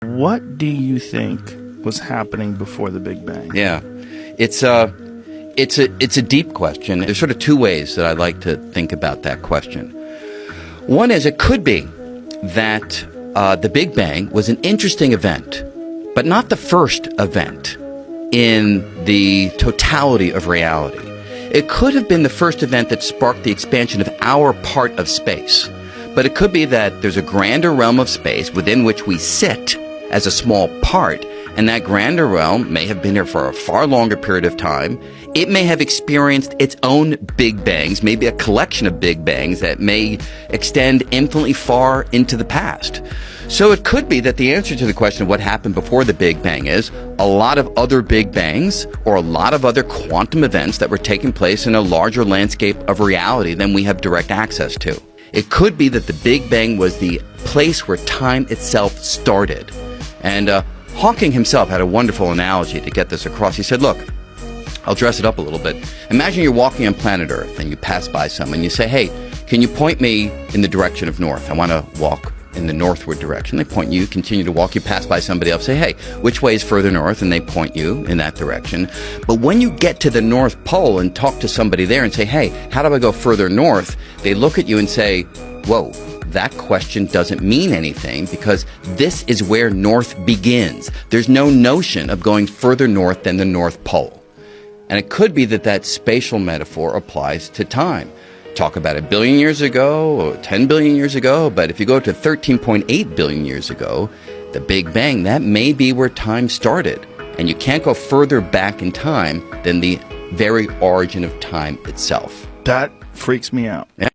What do you think was happening before the Big Bang? Yeah, it's a deep question. There's sort of two ways that I like to think about that question. One is it could be that the Big Bang was an interesting event, but not the first event in the totality of reality. It could have been the first event that sparked the expansion of our part of space. But it could be that there's a grander realm of space within which we sit as a small part, and that grander realm may have been here for a far longer period of time. It may have experienced its own Big Bangs, maybe a collection of Big Bangs that may extend infinitely far into the past. So it could be that the answer to the question of what happened before the Big Bang is a lot of other Big Bangs or a lot of other quantum events that were taking place in a larger landscape of reality than we have direct access to. It could be that the Big Bang was the place where time itself started. And Hawking himself had a wonderful analogy to get this across. He said, look, I'll dress it up a little bit. Imagine you're walking on planet Earth and you pass by someone and you say, hey, can you point me in the direction of north? I want to walk in the northward direction. They point you, continue to walk, you pass by somebody else, say, hey, which way is further north? And they point you in that direction. But when you get to the North Pole and talk to somebody there and say, hey, how do I go further north? They look at you and say, whoa, that question doesn't mean anything because this is where north begins. There's no notion of going further north than the North Pole. And it could be that that spatial metaphor applies to time. Talk about 1 billion years ago or 10 billion years ago, but if you go to 13.8 billion years ago, the Big Bang, that may be where time started. And you can't go further back in time than the very origin of time itself. That freaks me out. Yeah.